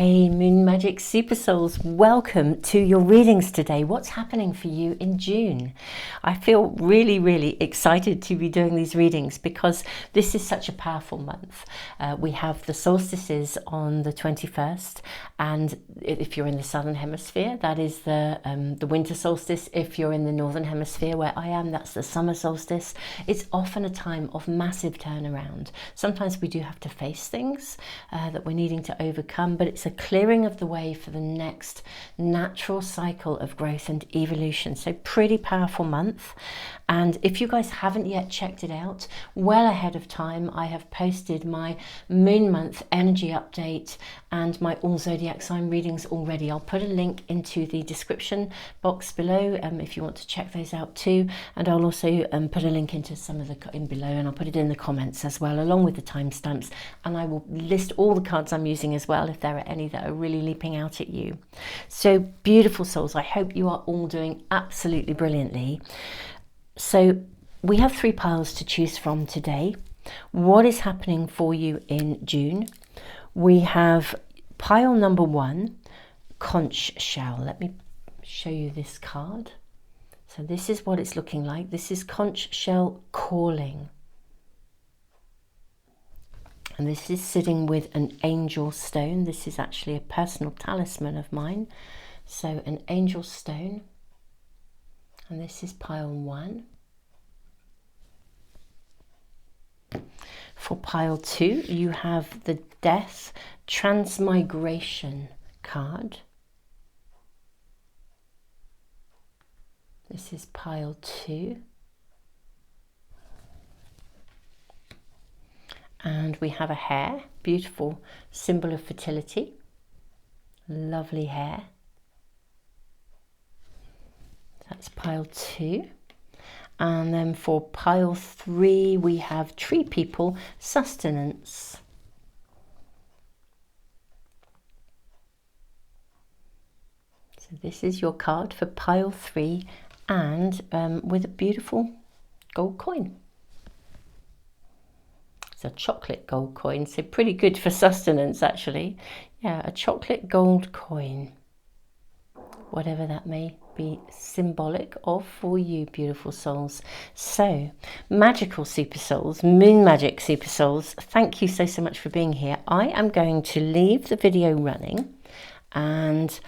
Hey Moon Magic Super Souls, welcome to your readings today. What's happening for you in June? I feel really excited to be doing these readings because this is such a powerful month. We have the solstices on the 21st, and if you're in the southern hemisphere, that is the winter solstice. If you're in the northern hemisphere where I am, that's the summer solstice. It's often a time of massive turnaround. Sometimes we do have to face things that we're needing to overcome, but it's a clearing of the way for the next natural cycle of growth and evolution. So pretty powerful month. And if you guys haven't yet checked it out, well ahead of time, I have posted my moon month energy update and my all zodiac sign readings already. I'll put a link into the description box below if you want to check those out too. And I'll also put a link into some of the in below, and I'll put it in the comments as well, along with the timestamps. And I will list all the cards I'm using as well if there are any that are really leaping out at you. So beautiful souls, I hope you are all doing absolutely brilliantly. So we have 3 piles to choose from today. What is happening for you in June? We have pile number 1, conch shell. Let me show you this card. So this is what it's looking like. This is conch shell calling. And this is sitting with an angel stone. This is actually a personal talisman of mine. So an angel stone. And this is pile 1. For pile 2, you have the Death Transmigration card. This is pile 2. And we have a hare, beautiful symbol of fertility. Lovely hair. That's pile 2. And then for pile 3, we have Tree People, Sustenance. So this is your card for pile 3, and with a beautiful gold coin. It's a chocolate gold coin, so pretty good for sustenance actually. Yeah, a chocolate gold coin. Whatever that may be symbolic of for you, beautiful souls. So, magical super souls, moon magic super souls, thank you so much for being here. I am going to leave the video running and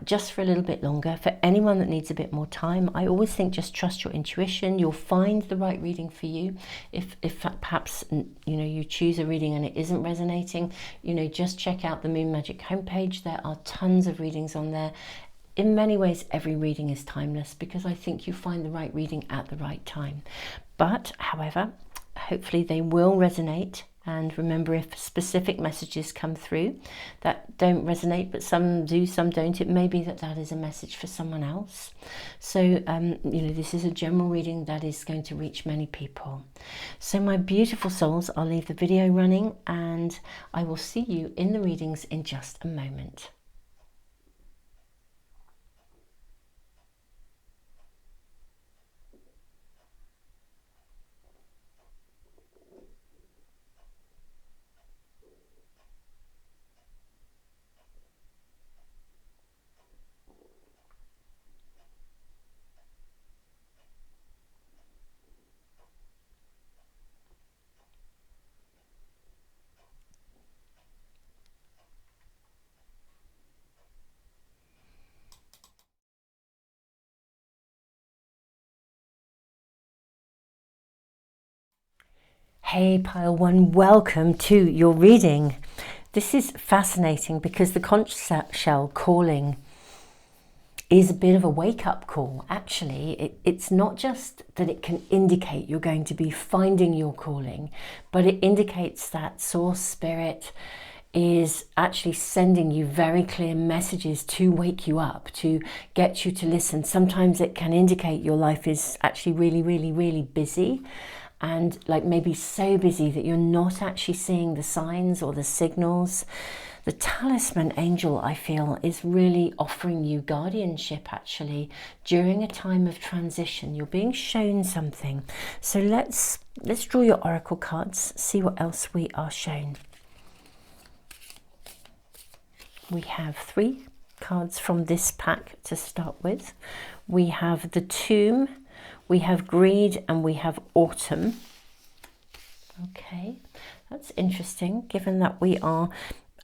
just for a little bit longer. For anyone that needs a bit more time, I always think just trust your intuition. You'll find the right reading for you. If perhaps you choose a reading and it isn't resonating, just check out the Moon Magic homepage. There are tons of readings on there. In many ways, every reading is timeless because I think you find the right reading at the right time. But, however, hopefully they will resonate. And remember, if specific messages come through that don't resonate, but some do, some don't, it may be that is a message for someone else. So, this is a general reading that is going to reach many people. So my beautiful souls, I'll leave the video running and I will see you in the readings in just a moment. Hey pile 1, welcome to your reading. This is fascinating because the conch shell calling is a bit of a wake-up call. Actually, it's not just that it can indicate you're going to be finding your calling, but it indicates that source spirit is actually sending you very clear messages to wake you up, to get you to listen. Sometimes it can indicate your life is actually really busy, and like maybe so busy that you're not actually seeing the signs or the signals. The talisman angel, I feel, is really offering you guardianship actually during a time of transition. You're being shown something. So let's draw your oracle cards, see what else we are shown. We have 3 cards from this pack to start with. We have the Tomb, we have Greed, and we have Autumn. Okay, that's interesting, given that we are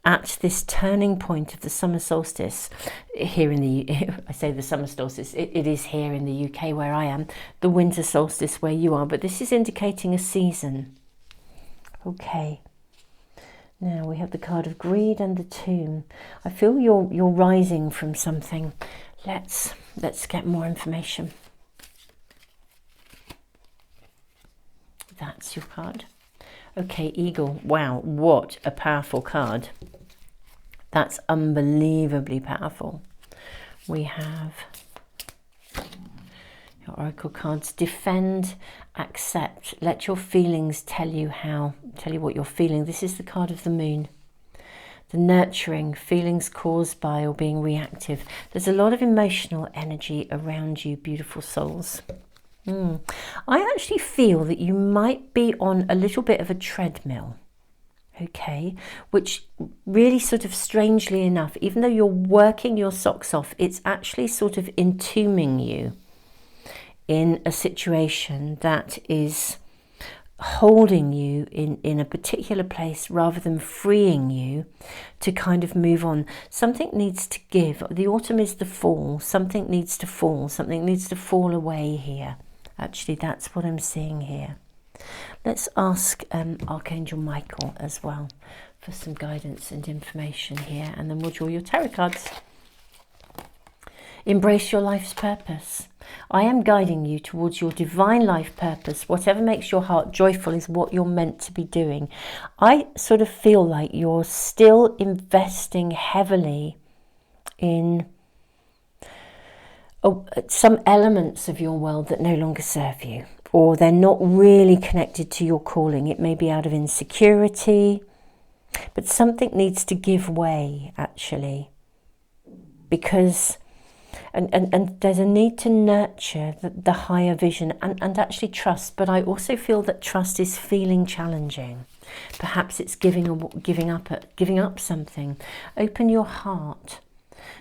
at this turning point of the summer solstice here in the, I say the summer solstice, it is here in the UK where I am, the winter solstice where you are, but this is indicating a season. Okay. Now we have the card of Greed and the Tomb. I feel you're rising from something. Let's get more information. That's your card. Okay, Eagle. Wow, what a powerful card. That's unbelievably powerful. We have your oracle cards. Defend, accept, let your feelings tell you what you're feeling. This is the card of the Moon. The nurturing, feelings caused by or being reactive. There's a lot of emotional energy around you, beautiful souls. I actually feel that you might be on a little bit of a treadmill. Okay, which really sort of strangely enough, even though you're working your socks off, it's actually sort of entombing you in a situation that is holding you in a particular place rather than freeing you to kind of move on. Something needs to give. The Autumn is the fall. Something needs to fall. Something needs to fall away here. Actually, that's what I'm seeing here. Let's ask Archangel Michael as well for some guidance and information here, and then we'll draw your tarot cards. Embrace your life's purpose. I am guiding you towards your divine life purpose. Whatever makes your heart joyful is what you're meant to be doing. I sort of feel like you're still investing heavily in some elements of your world that no longer serve you, or they're not really connected to your calling. It may be out of insecurity, but something needs to give way, actually, because and there's a need to nurture the higher vision and actually trust. But I also feel that trust is feeling challenging. Perhaps it's giving up something. Open your heart.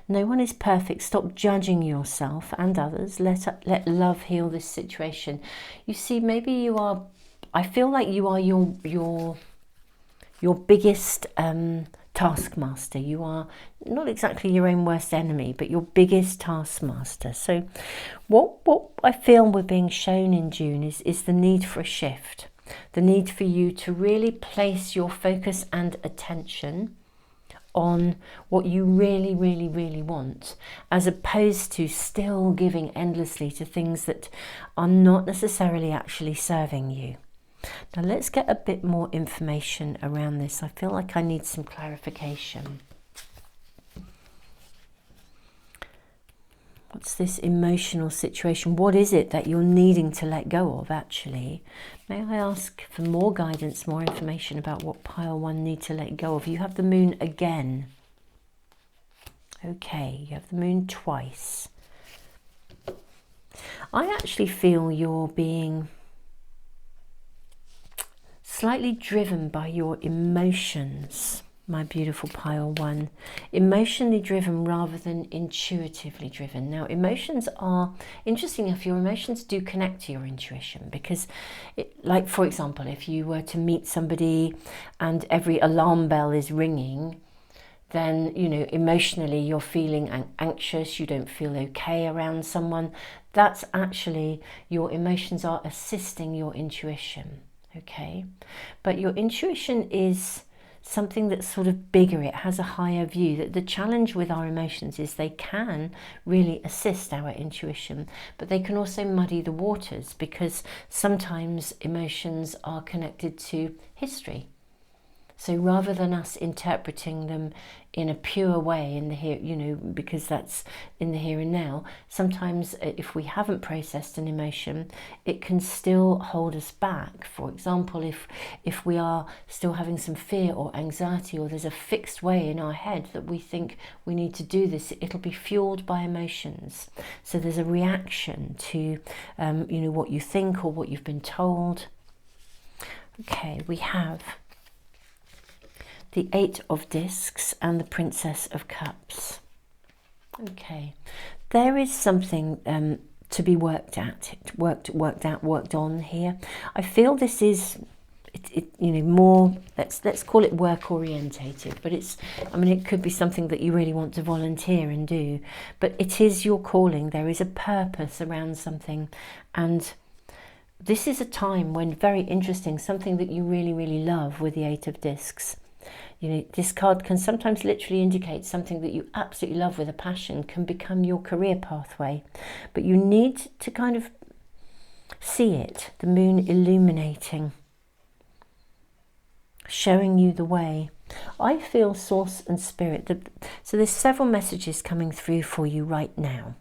No one is perfect. Stop judging yourself and others. Let love heal this situation. You see, maybe you are, I feel like you are your biggest taskmaster. You are not exactly your own worst enemy, but your biggest taskmaster. So what I feel we're being shown in June is the need for a shift. The need for you to really place your focus and attention on what you really, really, really want, as opposed to still giving endlessly to things that are not necessarily actually serving you. Now let's get a bit more information around this. I feel like I need some clarification. What's this emotional situation? What is it that you're needing to let go of, actually? May I ask for more guidance, more information about what pile 1 need to let go of? You have the Moon again. Okay, you have the Moon twice. I actually feel you're being slightly driven by your emotions, my beautiful pile 1. Emotionally driven rather than intuitively driven. Now, emotions are, interesting enough, your emotions do connect to your intuition, because like, for example, if you were to meet somebody and every alarm bell is ringing, then, you know, emotionally you're feeling anxious, you don't feel okay around someone. That's actually, your emotions are assisting your intuition. Okay, but your intuition is something that's sort of bigger. It has a higher view. The challenge with our emotions is they can really assist our intuition, but they can also muddy the waters, because sometimes emotions are connected to history. So rather than us interpreting them in a pure way in the here, you know, because that's in the here and now, sometimes if we haven't processed an emotion, it can still hold us back. For example, if we are still having some fear or anxiety, or there's a fixed way in our head that we think we need to do this, it'll be fueled by emotions. So there's a reaction to, you know, what you think or what you've been told. Okay, we have the Eight of Discs and the Princess of Cups. Okay, there is something to be worked on here. I feel this is, you know, more, let's call it work orientated, but it's, I mean, it could be something that you really want to volunteer and do, but it is your calling. There is a purpose around something, and this is a time when, very interesting, something that you really, really love with the Eight of Discs. You know, this card can sometimes literally indicate something that you absolutely love with a passion can become your career pathway, but you need to kind of see it, the moon illuminating, showing you the way. I feel source and spirit. So there's several messages coming through for you right now.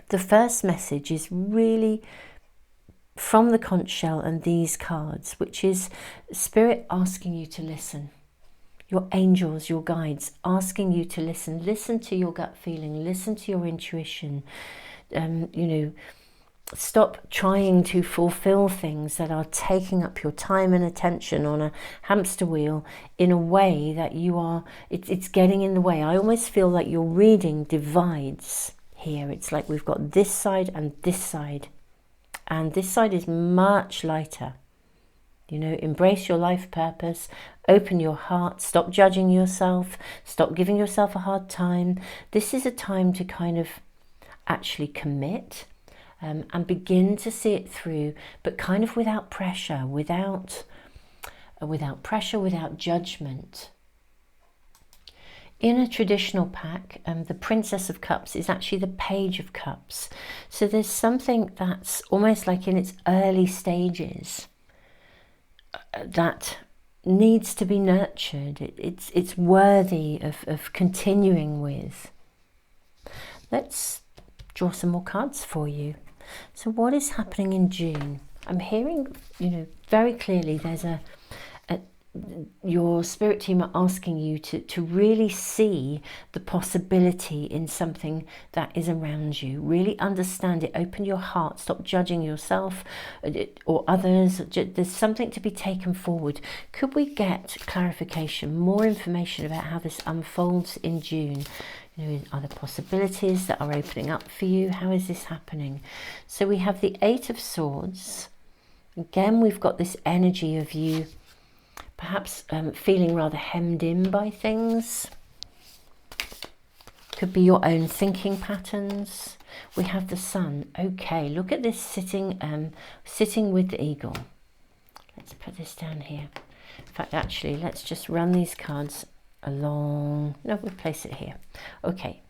The first message is really from the conch shell and these cards, which is spirit asking you to listen. Your angels, your guides, asking you to listen. Listen to your gut feeling. Listen to your intuition. You know, stop trying to fulfill things that are taking up your time and attention on a hamster wheel in a way that you are, it's getting in the way. I almost feel like your reading divides here. It's like we've got this side and this side. And this side is much lighter. You know, embrace your life purpose, open your heart, stop judging yourself, stop giving yourself a hard time. This is a time to kind of actually commit and begin to see it through, but kind of without pressure, without judgment. In a traditional pack, the Princess of Cups is actually the Page of Cups. So there's something that's almost like in its early stages that needs to be nurtured. It's worthy of continuing with. Let's draw some more cards for you. So what is happening in June? I'm hearing, you know, very clearly there's your spirit team are asking you to really see the possibility in something that is around you. Really understand it. Open your heart. Stop judging yourself or others. There's something to be taken forward. Could we get clarification, more information about how this unfolds in June? You know, are there possibilities that are opening up for you? How is this happening? So we have the Eight of Swords. Again, we've got this energy of you perhaps feeling rather hemmed in by things. Could be your own thinking patterns. We have the Sun. Okay, look at this sitting with the eagle. Let's put this down here. In fact, actually, let's just run these cards along. No, we'll place it here. Okay.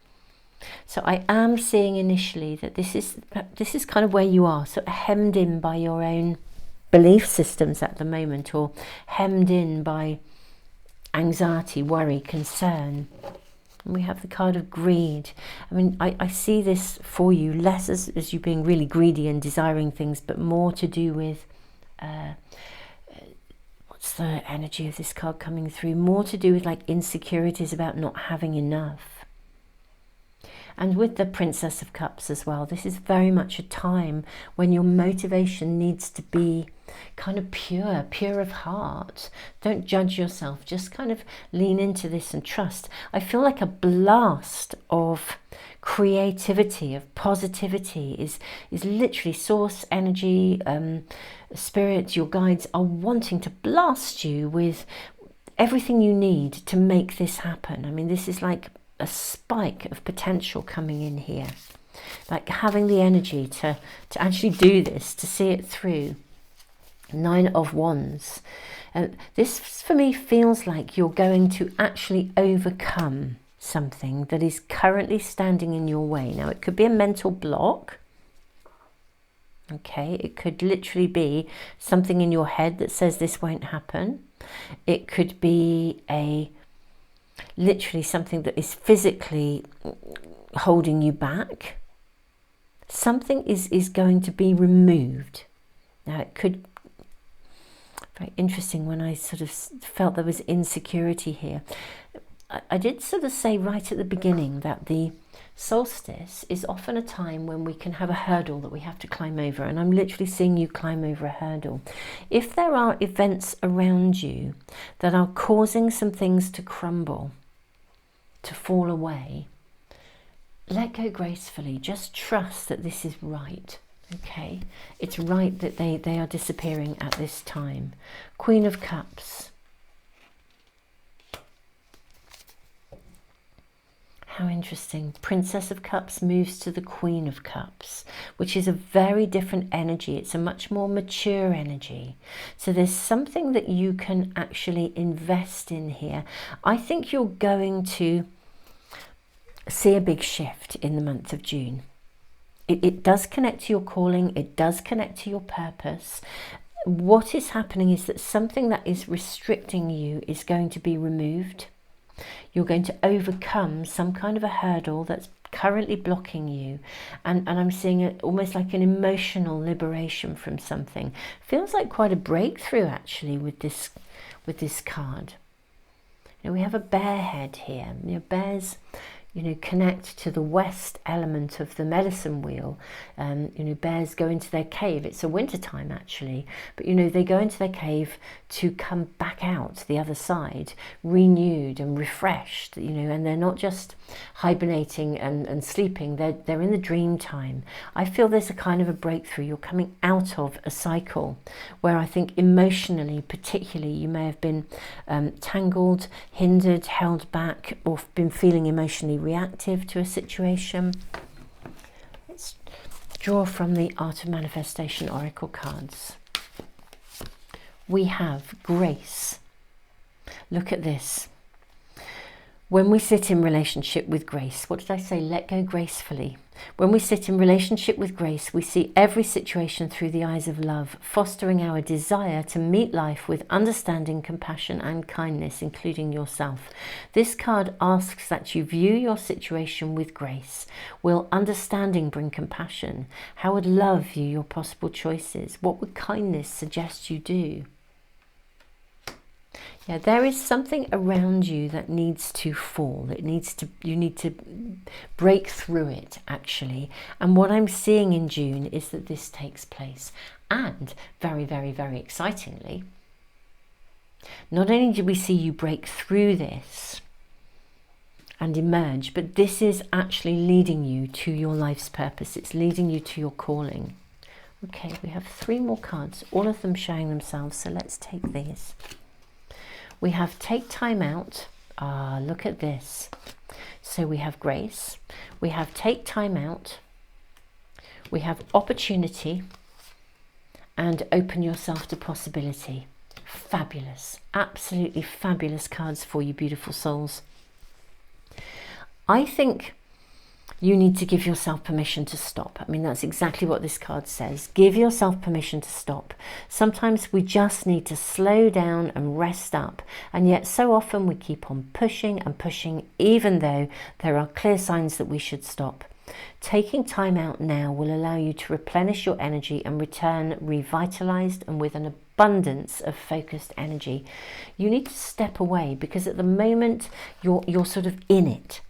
So I am seeing initially that this is kind of where you are, sort of hemmed in by your own belief systems at the moment, or hemmed in by anxiety, worry, concern. And we have the card of greed. I mean, I see this for you less as you being really greedy and desiring things, but more to do with what's the energy of this card coming through? More to do with like insecurities about not having enough. And with the Princess of Cups as well, this is very much a time when your motivation needs to be kind of pure of heart. Don't judge yourself, just kind of lean into this and trust. I feel like a blast of creativity, of positivity is literally source energy, spirit, your guides are wanting to blast you with everything you need to make this happen. I mean, this is like a spike of potential coming in here, like having the energy to actually do this, to see it through. Nine of Wands. This for me feels like you're going to actually overcome something that is currently standing in your way. Now, it could be a mental block. Okay, it could literally be something in your head that says this won't happen. It could be literally something that is physically holding you back. Something is going to be removed. Now, it could, very interesting when I sort of felt there was insecurity here. I did sort of say right at the beginning that the Solstice is often a time when we can have a hurdle that we have to climb over, and I'm literally seeing you climb over a hurdle. If there are events around you that are causing some things to crumble, to fall away, let go gracefully. Just trust that this is right. Okay, it's right that they are disappearing at this time. Queen of Cups. How interesting. Princess of Cups moves to the Queen of Cups, which is a very different energy. It's a much more mature energy. So there's something that you can actually invest in here. I think you're going to see a big shift in the month of June. It does connect to your calling. It does connect to your purpose. What is happening is that something that is restricting you is going to be removed. You're going to overcome some kind of a hurdle that's currently blocking you. And I'm seeing it almost like an emotional liberation from something. Feels like quite a breakthrough actually with this card. You know, we have a bear head here. You know, bears, you know, connect to the west element of the medicine wheel. You know, bears go into their cave. It's a winter time actually, but you know, they go into their cave to come back out the other side renewed and refreshed, you know, and they're not just hibernating and sleeping, they're in the dream time. I feel there's a kind of a breakthrough. You're coming out of a cycle where I think emotionally particularly you may have been tangled, hindered, held back, or been feeling emotionally reactive to a situation. Let's draw from the Art of Manifestation Oracle cards. We have grace. Look at this. When we sit in relationship with grace, what did I say? Let go gracefully. When we sit in relationship with grace, we see every situation through the eyes of love, fostering our desire to meet life with understanding, compassion, and kindness, including yourself. This card asks that you view your situation with grace. Will understanding bring compassion? How would love view your possible choices? What would kindness suggest you do? Yeah, there is something around you that needs to fall. You need to break through it, actually. And what I'm seeing in June is that this takes place. And very, very, very excitingly, not only do we see you break through this and emerge, but this is actually leading you to your life's purpose. It's leading you to your calling. Okay, we have 3 more cards, all of them showing themselves. So let's take these. We have take time out. Ah, look at this. So we have grace. We have take time out. We have opportunity. And open yourself to possibility. Fabulous. Absolutely fabulous cards for you, beautiful souls. I think you need to give yourself permission to stop. I mean, that's exactly what this card says. Give yourself permission to stop. Sometimes we just need to slow down and rest up. And yet so often we keep on pushing and pushing, even though there are clear signs that we should stop. Taking time out now will allow you to replenish your energy and return revitalized and with an abundance of focused energy. You need to step away because at the moment you're sort of in it.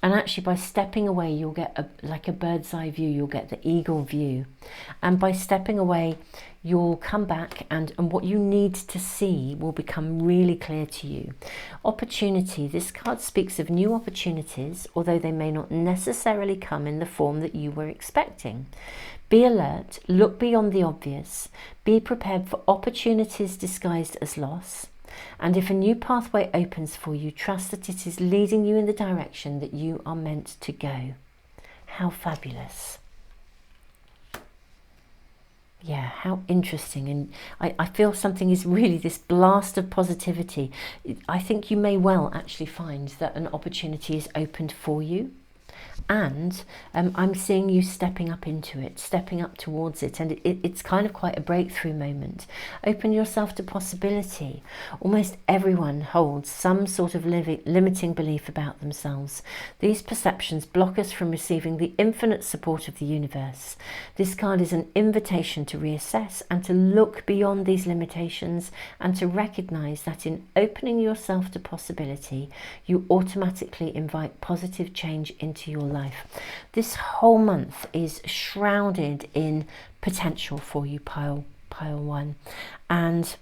And actually by stepping away, you'll get like a bird's eye view, you'll get the eagle view. And by stepping away, you'll come back and what you need to see will become really clear to you. Opportunity, this card speaks of new opportunities, although they may not necessarily come in the form that you were expecting. Be alert, look beyond the obvious, be prepared for opportunities disguised as loss. And if a new pathway opens for you, trust that it is leading you in the direction that you are meant to go. How fabulous. Yeah, how interesting. And I feel something is really this blast of positivity. I think you may well actually find that an opportunity is opened for you. And I'm seeing you stepping up into it, stepping up towards it, and it's kind of quite a breakthrough moment. Open yourself to possibility. Almost everyone holds some sort of limiting belief about themselves. These perceptions block us from receiving the infinite support of the universe. This card is an invitation to reassess and to look beyond these limitations and to recognize that in opening yourself to possibility, you automatically invite positive change into into your life. This whole month is shrouded in potential for you, pile one, and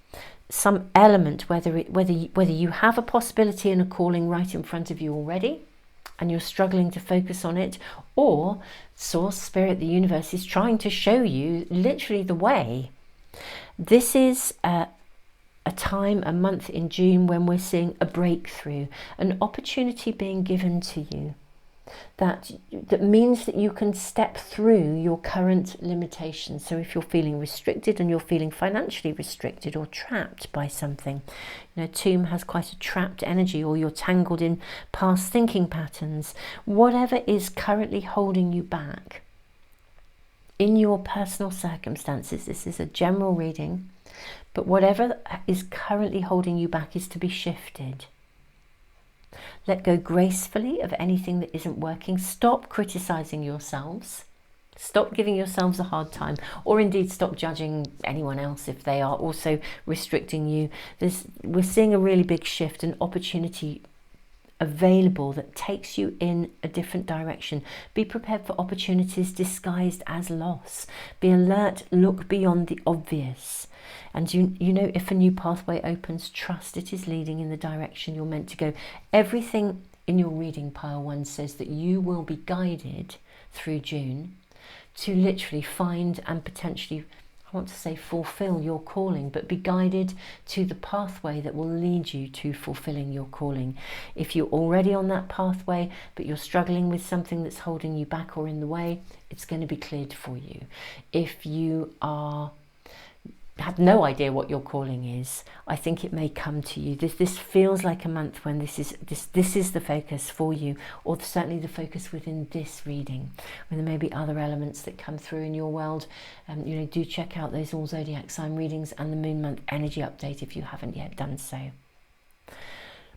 some element, whether you have a possibility and a calling right in front of you already, and you're struggling to focus on it, or source, spirit, the universe is trying to show you literally the way. This is a time, a month in June, when we're seeing a breakthrough, an opportunity being given to you that means that you can step through your current limitations. So if you're feeling restricted and you're feeling financially restricted or trapped by something, you know, tomb has quite a trapped energy, or you're tangled in past thinking patterns, whatever is currently holding you back in your personal circumstances. This is a general reading, but whatever is currently holding you back is to be shifted. Let go gracefully of anything that isn't working. Stop criticizing yourselves. Stop giving yourselves a hard time, or indeed stop judging anyone else if they are also restricting you. We're seeing a really big shift, an opportunity available that takes you in a different direction. Be prepared for opportunities disguised as loss. Be alert, look beyond the obvious. And you know, if a new pathway opens, trust it is leading in the direction you're meant to go. Everything in your reading, pile one, says that you will be guided through June to literally find and potentially, I want to say fulfill your calling, but be guided to the pathway that will lead you to fulfilling your calling. If you're already on that pathway, but you're struggling with something that's holding you back or in the way, it's going to be cleared for you. If you have no idea what your calling is, I think it may come to you. This feels like a month when this is the focus for you, or certainly the focus within this reading. And there may be other elements that come through in your world. You know, do check out those all zodiac sign readings and the moon month energy update if you haven't yet done so.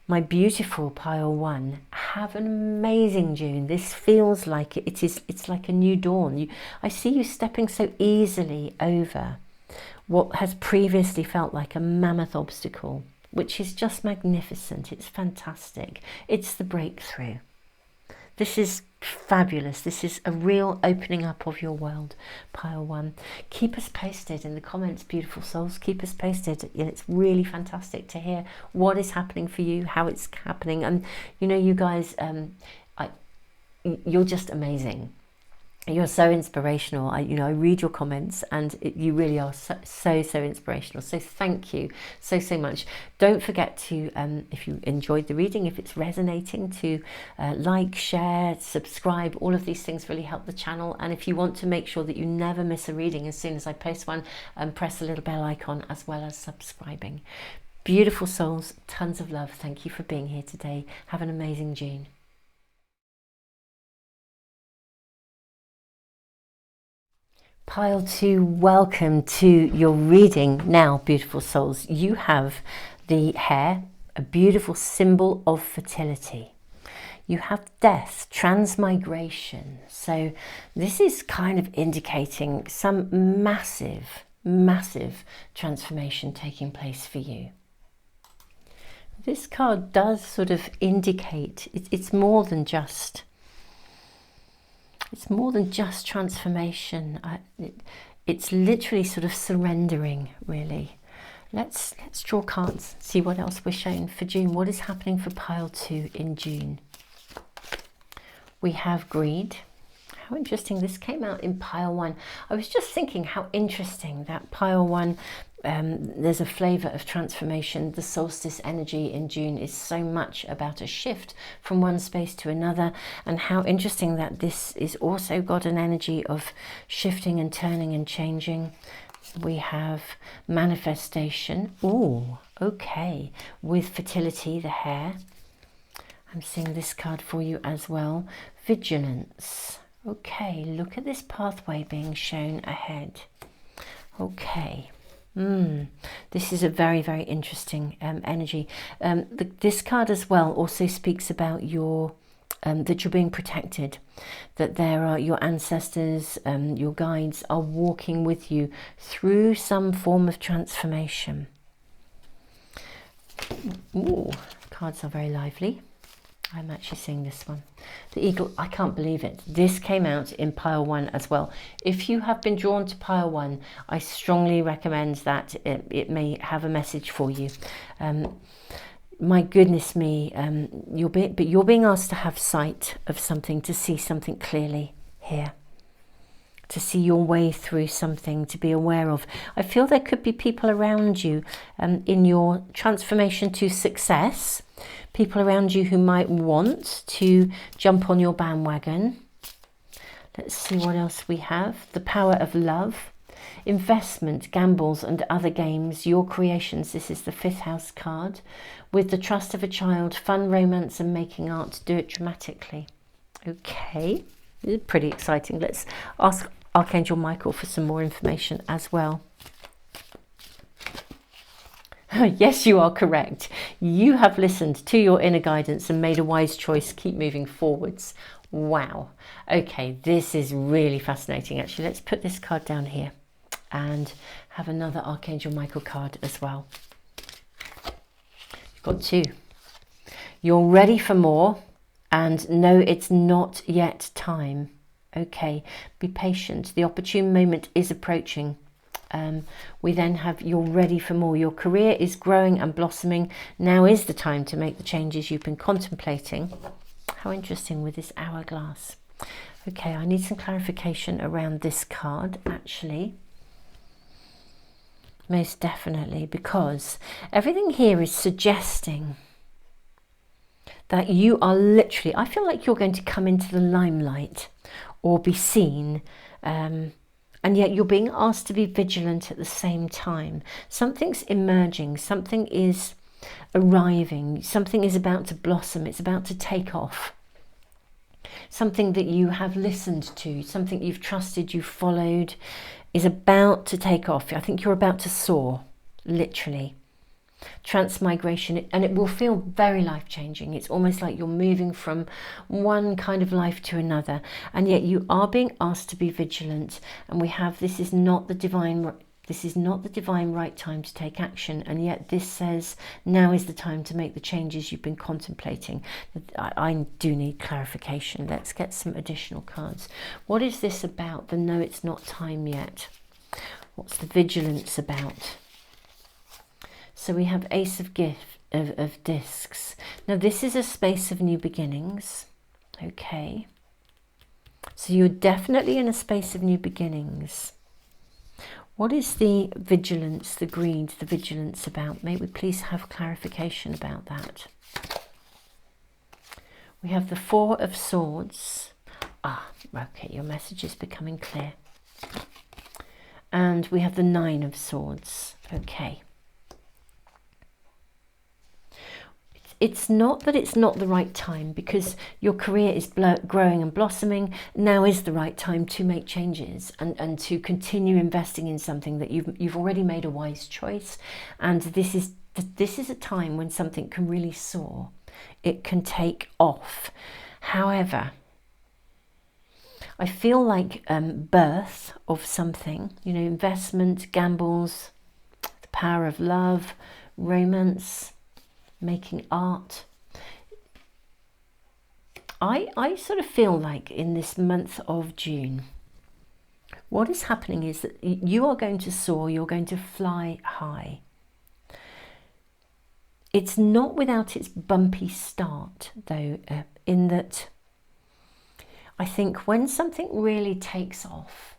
My beautiful pile one, have an amazing June. This feels like it's like a new dawn. I see you stepping so easily over what has previously felt like a mammoth obstacle, which is just magnificent. It's fantastic. It's the breakthrough. This is fabulous. This is a real opening up of your world, pile one. Keep us posted in the comments, beautiful souls. Keep us posted. It's really fantastic to hear what is happening for you, how it's happening. And you know, you guys, you're just amazing. You're so inspirational. I read your comments, and you really are so inspirational. So thank you so much. Don't forget to, if you enjoyed the reading, if it's resonating, to like, share, subscribe. All of these things really help the channel. And if you want to make sure that you never miss a reading as soon as I post one, press the little bell icon, as well as subscribing. Beautiful souls, tons of love. Thank you for being here today. Have an amazing June. Pile two, welcome to your reading. Now, beautiful souls, you have the hare, a beautiful symbol of fertility. You have death, transmigration. So this is kind of indicating some massive transformation taking place for you. This card does sort of indicate it's more than just transformation. It's literally sort of surrendering, really. Let's draw cards, see what else we're shown for June. What is happening for pile two in June? We have greed. How interesting. This came out in pile one. I was just thinking how interesting that pile one, there's a flavour of transformation. The solstice energy in June is so much about a shift from one space to another, and how interesting that this is also got an energy of shifting and turning and changing. We have manifestation. Ooh, okay. With fertility, the hare. I'm seeing this card for you as well. Vigilance. Okay, look at this pathway being shown ahead. Okay. This is a very interesting energy. This card as well also speaks about your that you're being protected, that there are your ancestors, your guides are walking with you through some form of transformation. Ooh, cards are very lively. I'm actually seeing this one. The eagle, I can't believe it. This came out in pile 1 as well. If you have been drawn to pile 1, I strongly recommend that it may have a message for you. My goodness me, you're being asked to have sight of something, to see something clearly here, to see your way through something, to be aware of. I feel there could be people around you in your transformation to success, people around you who might want to jump on your bandwagon. Let's see what else we have. The power of love, investment, gambles and other games, your creations. This is the 5th house card. With the trust of a child, fun, romance and making art. Do it dramatically. Okay, this is pretty exciting. Let's ask Archangel Michael for some more information as well. Yes, you are correct. You have listened to your inner guidance and made a wise choice. Keep moving forwards. Wow. Okay, this is really fascinating. Actually, let's put this card down here and have another Archangel Michael card as well. You've got 2. You're ready for more, and no, it's not yet time. Okay, be patient. The opportune moment is approaching. We then have you're ready for more. Your career is growing and blossoming. Now is the time to make the changes you've been contemplating. How interesting with this hourglass. Okay, I need some clarification around this card, actually. Most definitely, because everything here is suggesting that you are literally, I feel like you're going to come into the limelight or be seen, and yet you're being asked to be vigilant at the same time. Something's emerging, something is arriving, something is about to blossom, it's about to take off. Something that you have listened to, something you've trusted, you've followed, is about to take off. I think you're about to soar, literally. Transmigration, and it will feel very life-changing. It's almost like you're moving from one kind of life to another, and yet you are being asked to be vigilant. And we have, this is not the divine right time to take action, and yet this says now is the time to make the changes you've been contemplating. I do need clarification. Let's get some additional cards. What is this about? The no, it's not time yet. What's the vigilance about? So we have Ace of Discs. Now this is a space of new beginnings. Okay. So you're definitely in a space of new beginnings. What is the vigilance, the greed, the vigilance about? May we please have clarification about that? We have the 4 of Swords. Okay, your message is becoming clear. And we have the 9 of Swords. Okay. It's not that it's not the right time, because your career is growing and blossoming. Now is the right time to make changes and to continue investing in something that you've already made a wise choice. And this is a time when something can really soar. It can take off. However, I feel like birth of something, you know, investment, gambles, the power of love, romance, making art. I sort of feel like in this month of June, what is happening is that you are going to soar, you're going to fly high. It's not without its bumpy start, though, in that I think when something really takes off,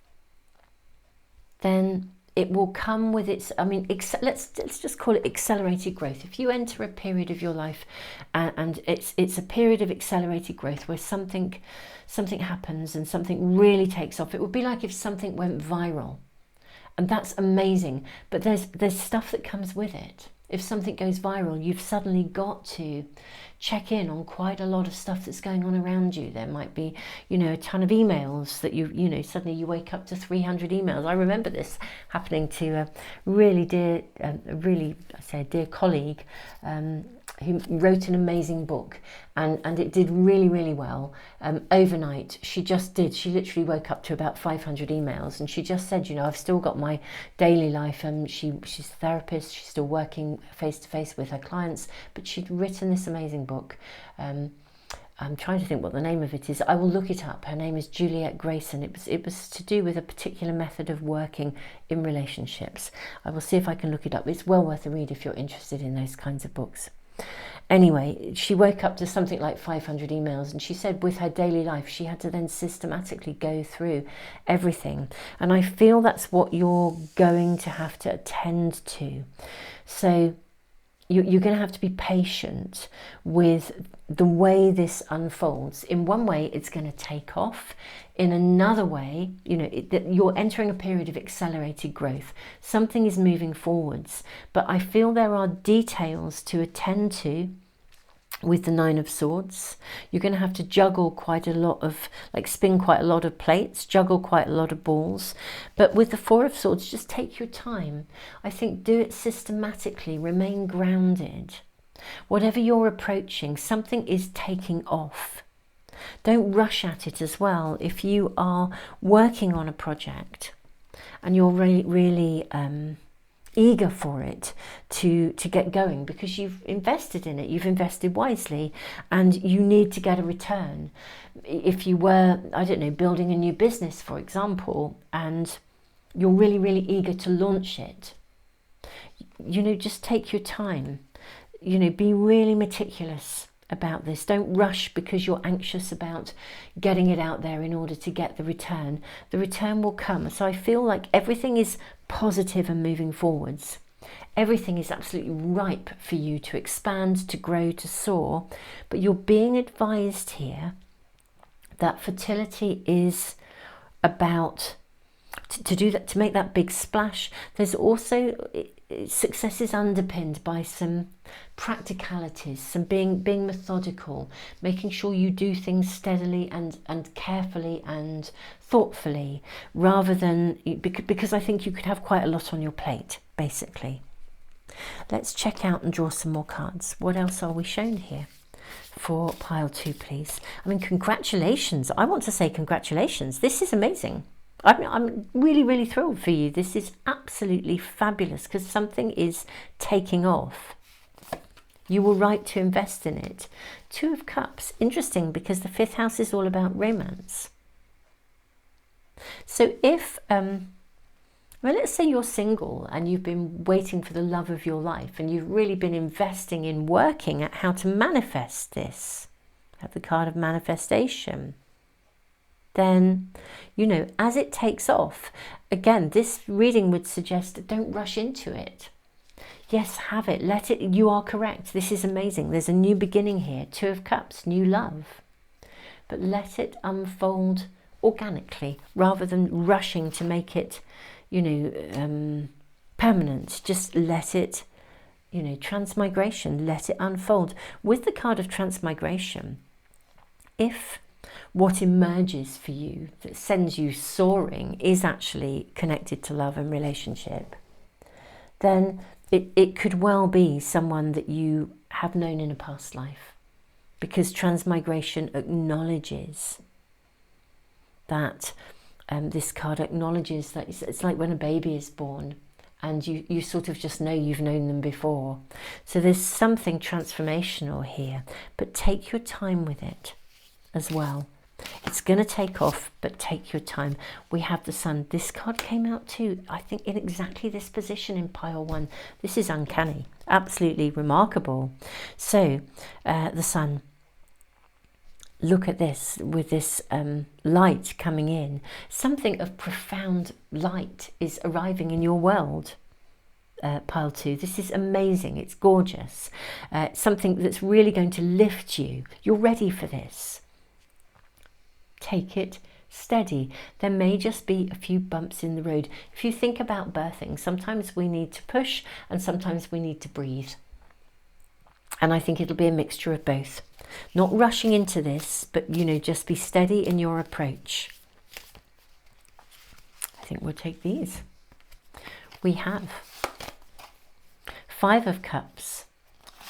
then it will come with its, I mean, let's just call it accelerated growth. If you enter a period of your life and it's a period of accelerated growth where something happens and something really takes off, it would be like if something went viral. And that's amazing. But there's stuff that comes with it. If something goes viral, you've suddenly got to check in on quite a lot of stuff that's going on around you. There might be, you know, a ton of emails that you know, suddenly you wake up to 300 emails. I remember this happening to a really dear, dear colleague who wrote an amazing book, and it did really, really well. Overnight, she literally woke up to about 500 emails, and she just said, you know, I've still got my daily life. She's a therapist, she's still working face to face with her clients, but she'd written this amazing book I'm trying to think what the name of it is. I will look it up. Her name is Juliet Grayson. It was to do with a particular method of working in relationships. I will see if I can look it up. It's well worth a read if you're interested in those kinds of books. Anyway, she woke up to something like 500 emails, and she said with her daily life she had to then systematically go through everything. And I feel that's what you're going to have to attend to. So you're going to have to be patient with the way this unfolds. In one way, it's going to take off. In another way, you're entering a period of accelerated growth. Something is moving forwards, but I feel there are details to attend to. With the Nine of Swords, you're going to have to juggle quite a lot of, spin quite a lot of plates, juggle quite a lot of balls. But with the Four of Swords, just take your time. I think do it systematically, remain grounded. Whatever you're approaching, something is taking off. Don't rush at it as well. If you are working on a project and you're really eager for it to get going because you've invested in it, you've invested wisely, and you need to get a return. If you were, I don't know, building a new business, for example, and you're really eager to launch it, just take your time. Be really meticulous about this. Don't rush because you're anxious about getting it out there in order to get the return. The return will come. So I feel like everything is positive and moving forwards. Everything is absolutely ripe for you to expand, to grow, to soar. But you're being advised here that fertility is about to do that, to make that big splash. There's also success is underpinned by some practicalities, some being methodical, making sure you do things steadily and carefully and thoughtfully, rather than, because I think you could have quite a lot on your plate, basically. Let's check out and draw some more cards. What else are we shown here for pile 2, please? I mean, congratulations. I want to say congratulations. This is amazing. I'm really thrilled for you. This is absolutely fabulous because something is taking off. You were right to invest in it. 2 of Cups. Interesting, because the 5th house is all about romance. So if, well, let's say you're single and you've been waiting for the love of your life and you've really been investing in working at how to manifest this. Have the card of manifestation. Then, as it takes off, again, this reading would suggest that don't rush into it. Yes, have it, let it, you are correct. This is amazing. There's a new beginning here. 2 of Cups, new love. But let it unfold organically rather than rushing to make it, permanent. Just let it, transmigration, let it unfold. With the card of transmigration, if what emerges for you that sends you soaring is actually connected to love and relationship, then it could well be someone that you have known in a past life, because transmigration acknowledges that, this card acknowledges that it's like when a baby is born and you sort of just know you've known them before. So there's something transformational here, but take your time with it as well. It's going to take off, but take your time. We have the Sun. This card came out too, I think, in exactly this position in pile 1. This is uncanny, absolutely remarkable. So the Sun, look at this, with this light coming in. Something of profound light is arriving in your world. Pile 2. This is amazing. It's gorgeous. Something that's really going to lift you. You're ready for this. Take it steady. There may just be a few bumps in the road. If you think about birthing, sometimes we need to push and sometimes we need to breathe. And I think it'll be a mixture of both. Not rushing into this, but just be steady in your approach. I think we'll take these. We have 5 of Cups.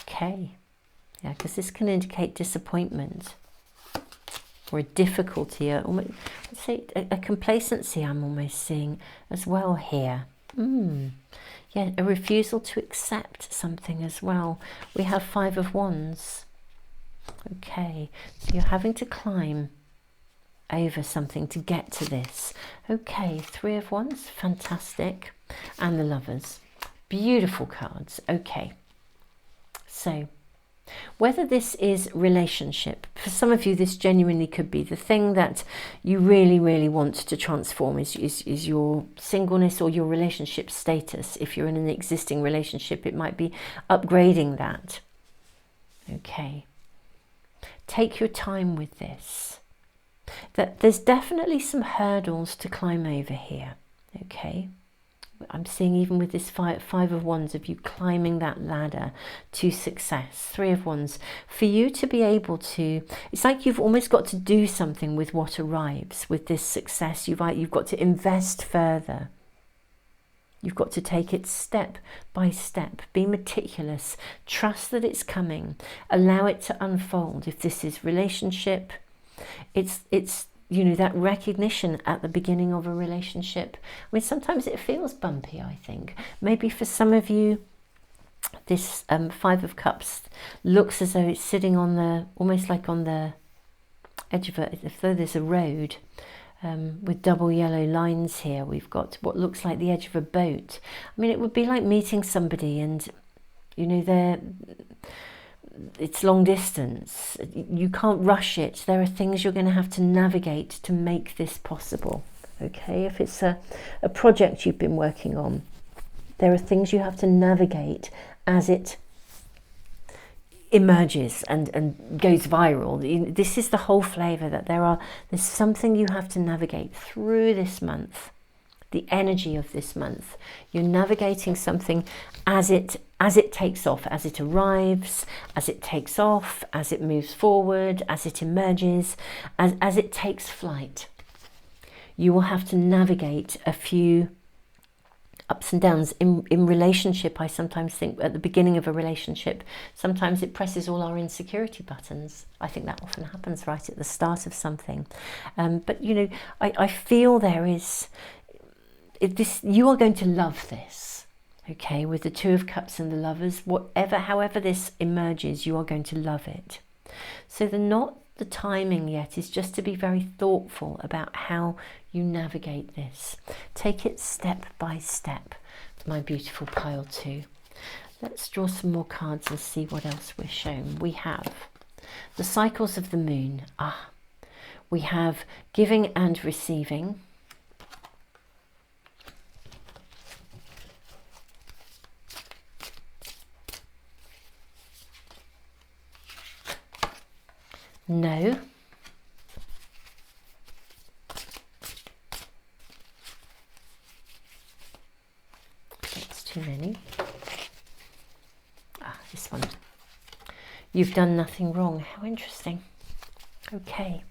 Okay. Yeah, because this can indicate disappointment. Or a difficulty, let's say a complacency I'm almost seeing as well here. Yeah, a refusal to accept something as well. We have 5 of Wands. Okay, so you're having to climb over something to get to this. Okay, Three of Wands, fantastic. And the Lovers, beautiful cards. Okay, so whether this is relationship, for some of you this genuinely could be the thing that you really want to transform is your singleness or your relationship status. If you're in an existing relationship, it might be upgrading that. Okay, take your time with this. That there's definitely some hurdles to climb over here. Okay, I'm seeing even with this five of Wands of you climbing that ladder to success. Three of Wands, for you to be able to, it's like you've almost got to do something with what arrives with this success. You've got to invest further. You've got to take it step by step. Be meticulous. Trust that it's coming. Allow it to unfold. If this is relationship, it's you know, that recognition at the beginning of a relationship. I mean, sometimes it feels bumpy, I think. Maybe for some of you, this Five of Cups looks as though it's sitting on the, almost like on the edge of it, as though there's a road with double yellow lines here. We've got what looks like the edge of a boat. I mean, it would be like meeting somebody and, you know, it's long distance. You can't rush it. There are things you're going to have to navigate to make this possible. Okay, if it's a project you've been working on, there are things you have to navigate as it emerges and goes viral. This is the whole flavour, that there's something you have to navigate through this month. The energy of this month, you're navigating something as it takes off, as it arrives, as it takes off, as it moves forward, as it emerges, as it takes flight. You will have to navigate a few ups and downs in relationship. I sometimes think at the beginning of a relationship, sometimes it presses all our insecurity buttons. I think that often happens right at the start of something. But you know, I feel there is this, you are going to love this. Okay, with the Two of Cups and the Lovers, however this emerges, you are going to love it. So the timing yet is just to be very thoughtful about how you navigate this. Take it step by step, my beautiful pile two. Let's draw some more cards and see what else we're shown. We have the cycles of the moon. We have giving and receiving. No. That's too many. This one. You've done nothing wrong. How interesting. Okay.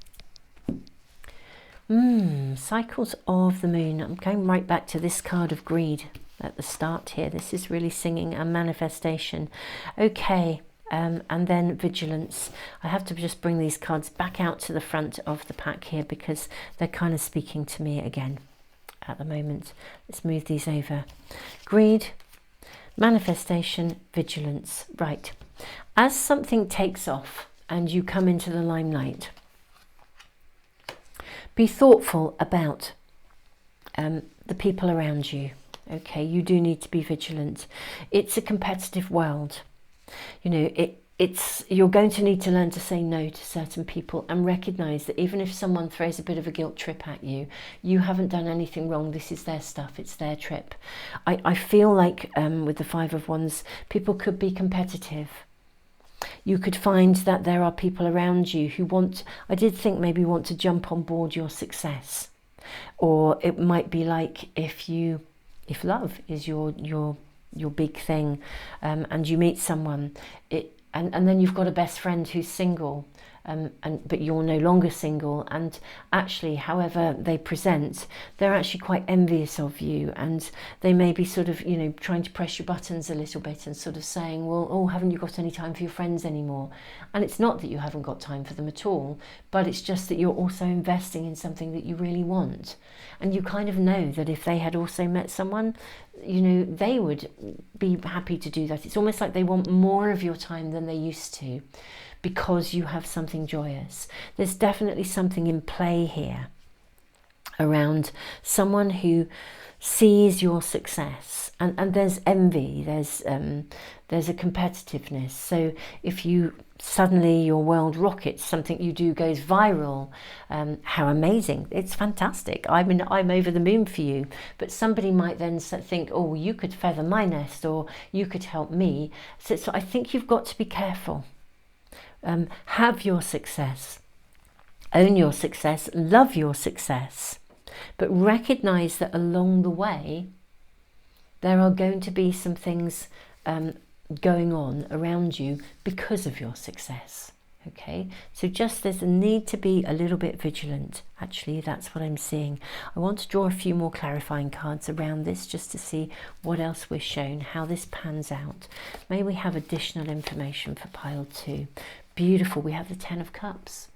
Cycles of the moon. I'm going right back to this card of greed at the start here. This is really singing a manifestation. Okay. And then vigilance. I have to just bring these cards back out to the front of the pack here because they're kind of speaking to me again at the moment. Let's move these over. Greed, manifestation, vigilance. Right. As something takes off and you come into the limelight, be thoughtful about the people around you. Okay, you do need to be vigilant. It's a competitive world. You know, you're going to need to learn to say no to certain people and recognize that even if someone throws a bit of a guilt trip at you, you haven't done anything wrong. This is their stuff. It's their trip. I feel like with the Five of Wands, people could be competitive. You could find that there are people around you who I did think maybe want to jump on board your success. Or it might be like if love is your big thing, and you meet someone, and then you've got a best friend who's single, but you're no longer single, and actually however they present, they're actually quite envious of you, and they may be sort of, you know, trying to press your buttons a little bit and sort of saying, well, oh, haven't you got any time for your friends anymore? And it's not that you haven't got time for them at all, but it's just that you're also investing in something that you really want. And you kind of know that if they had also met someone, you know, they would be happy to do that. It's almost like they want more of your time than they used to. because you have something joyous. There's definitely something in play here around someone who sees your success, and there's envy, there's a competitiveness. So if you suddenly your world rockets, something you do goes viral, how amazing, it's fantastic, I'm over the moon for you. But somebody might then think, oh, you could feather my nest, or you could help me. So I think you've got to be careful. Have your success, own your success, love your success, but recognize that along the way there are going to be some things going on around you because of your success. Okay, so just there's a need to be a little bit vigilant. Actually, that's what I'm seeing. I want to draw a few more clarifying cards around this just to see what else we're shown, how this pans out. May we have additional information for pile 2. Beautiful. We have the 10 of Cups.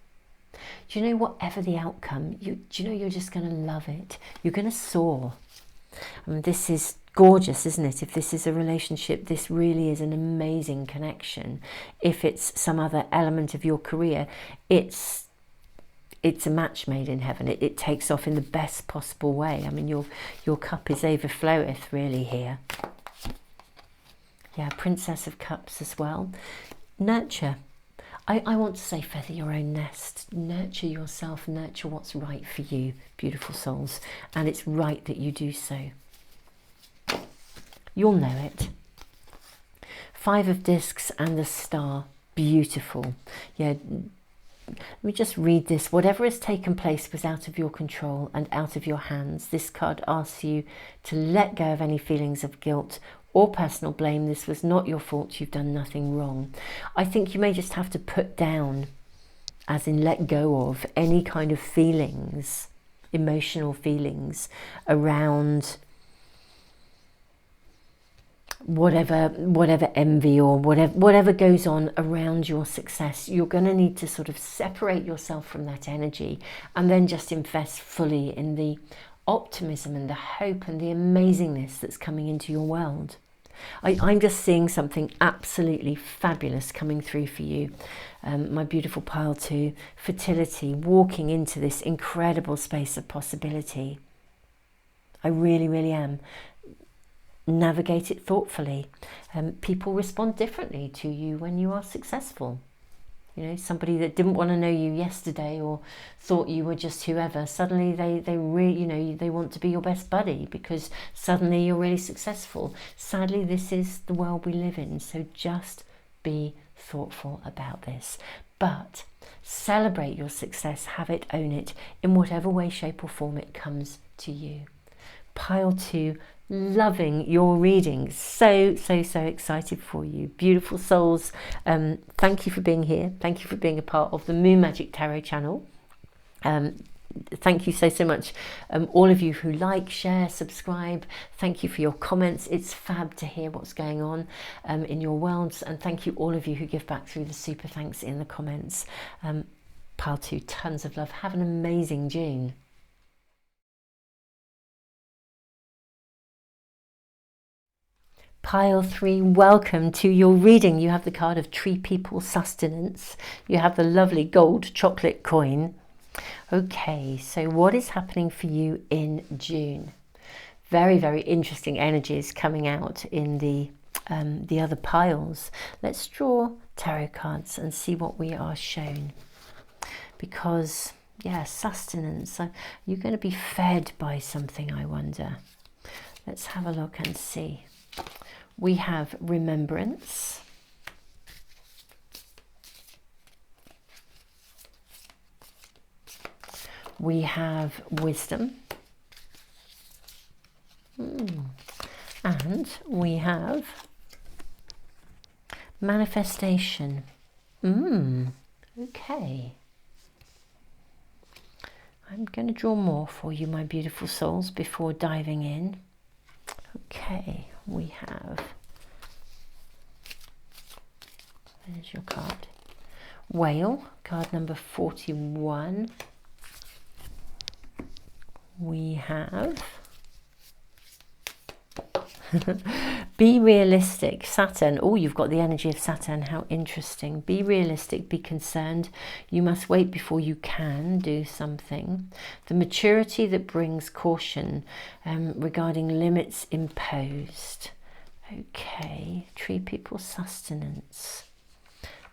Do you know, whatever the outcome, do you know, you're just going to love it. You're going to soar. I mean, this is gorgeous, isn't it? If this is a relationship, this really is an amazing connection. If it's some other element of your career, it's a match made in heaven. It takes off in the best possible way. I mean, your cup is overfloweth really here. Yeah, Princess of Cups as well. Nurture. I want to say feather your own nest. Nurture yourself, nurture what's right for you, beautiful souls. And it's right that you do so. You'll know it. 5 of Discs and the Star. Beautiful. Yeah, let me just read this. Whatever has taken place was out of your control and out of your hands. This card asks you to let go of any feelings of guilt or personal blame. This was not your fault. You've done nothing wrong. I think you may just have to put down, as in let go of, any kind of feelings, emotional feelings around whatever envy or whatever goes on around your success. You're going to need to sort of separate yourself from that energy and then just invest fully in the optimism and the hope and the amazingness that's coming into your world. I'm just seeing something absolutely fabulous coming through for you, my beautiful pile 2. Fertility, walking into this incredible space of possibility. I really, really am. Navigate it thoughtfully. People respond differently to you when you are successful. You know, somebody that didn't want to know you yesterday or thought you were just whoever, suddenly they really, you know, they want to be your best buddy because suddenly you're really successful. Sadly, this is the world we live in, so just be thoughtful about this. But celebrate your success, have it, own it, in whatever way, shape or form it comes to you. Pile 2, loving your readings. So excited for you, beautiful souls. Thank you for being here. Thank you for being a part of the Moon Magic Tarot channel. Thank you so much, all of you who like, share, subscribe. Thank you for your comments. It's fab to hear what's going on in your worlds, and thank you all of you who give back through the super thanks in the comments. Pile 2, tons of love. Have an amazing June. Pile 3, welcome to your reading. You have the card of Tree People Sustenance. You have the lovely gold chocolate coin. Okay, so what is happening for you in June? Very, very interesting energies coming out in the other piles. Let's draw tarot cards and see what we are shown. Because, yeah, sustenance. You're going to be fed by something, I wonder. Let's have a look and see. We have remembrance. We have wisdom. And we have manifestation. Okay. I'm going to draw more for you, my beautiful souls, before diving in. Okay, we have, there's your card, Whale, card number 41. We have Be realistic. Saturn. Oh, you've got the energy of Saturn. How interesting. Be realistic. Be concerned. You must wait before you can do something. The maturity that brings caution regarding limits imposed. Okay. Tree people sustenance.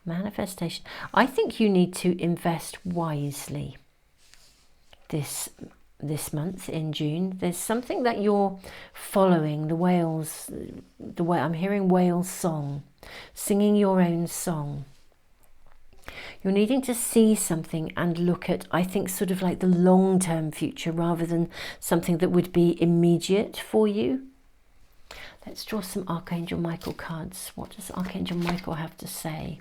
Manifestation. I think you need to invest wisely this month in June. There's something that you're following, the whales, the way I'm hearing whales song, singing your own song. You're needing to see something and look at, I think, sort of like the long-term future rather than something that would be immediate for you. Let's draw some Archangel Michael cards. What does Archangel Michael have to say?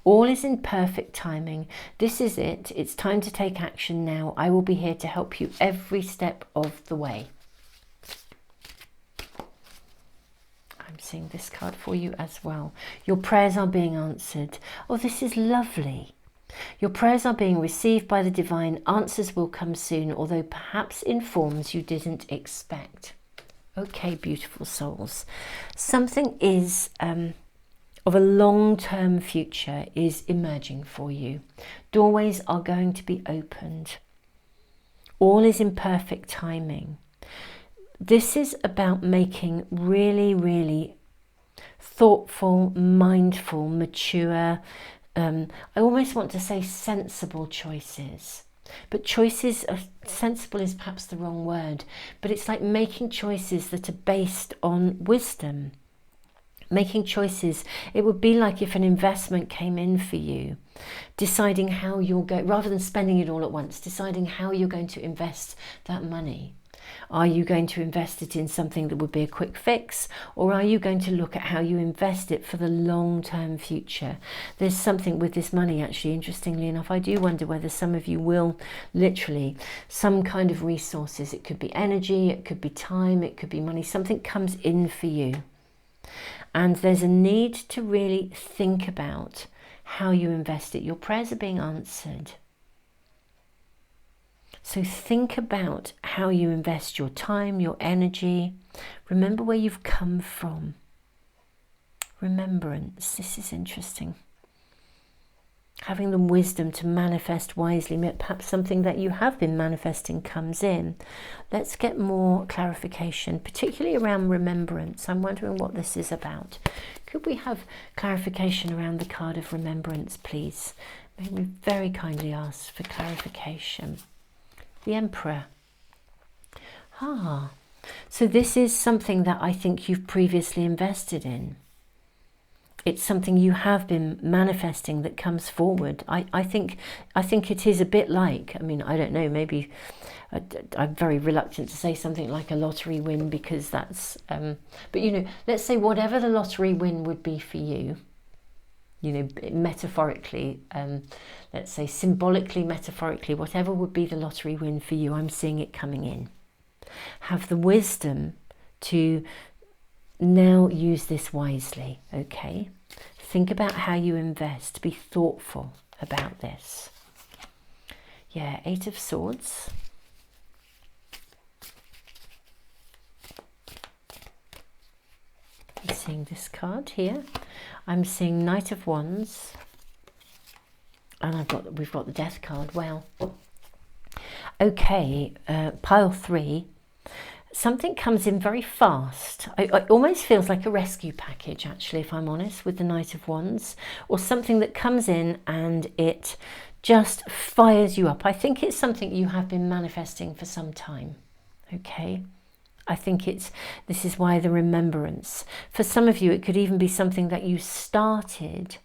All is in perfect timing. This is it. It's time to take action now. I will be here to help you every step of the way. I'm seeing this card for you as well. Your prayers are being answered. Oh, this is lovely. Your prayers are being received by the divine. Answers will come soon, although perhaps in forms you didn't expect. Okay, beautiful souls. Something is of a long-term future is emerging for you. Doorways are going to be opened. All is in perfect timing. This is about making really, really thoughtful, mindful, mature, I almost want to say sensible choices. But choices, sensible is perhaps the wrong word, but it's like making choices that are based on wisdom. Making choices, it would be like if an investment came in for you, deciding how you'll go, rather than spending it all at once, deciding how you're going to invest that money. Are you going to invest it in something that would be a quick fix, or are you going to look at how you invest it for the long-term future? There's something with this money, actually, interestingly enough. I do wonder whether some of you will literally, some kind of resources, it could be energy, it could be time, it could be money, something comes in for you. And there's a need to really think about how you invest it. Your prayers are being answered. So think about how you invest your time, your energy. Remember where you've come from. Remembrance, this is interesting. Having the wisdom to manifest wisely, perhaps something that you have been manifesting comes in. Let's get more clarification, particularly around remembrance. I'm wondering what this is about. Could we have clarification around the card of remembrance, please? May we very kindly ask for clarification. The Emperor. So this is something that I think you've previously invested in. It's something you have been manifesting that comes forward. I think it is a bit like, I mean, I don't know, maybe I'm very reluctant to say something like a lottery win, because that's, but you know, let's say whatever the lottery win would be for you, you know, metaphorically, let's say symbolically, metaphorically, whatever would be the lottery win for you, I'm seeing it coming in. Have the wisdom to now use this wisely, okay? Think about how you invest. Be thoughtful about this. Yeah, 8 of Swords. I'm seeing this card here. I'm seeing Knight of Wands, and we've got the Death card. Wow. Okay, pile 3. Something comes in very fast. It almost feels like a rescue package, actually, if I'm honest, with the Knight of Wands, or something that comes in and it just fires you up. I think it's something you have been manifesting for some time. Okay. I think this is why the remembrance. For some of you, it could even be something that you started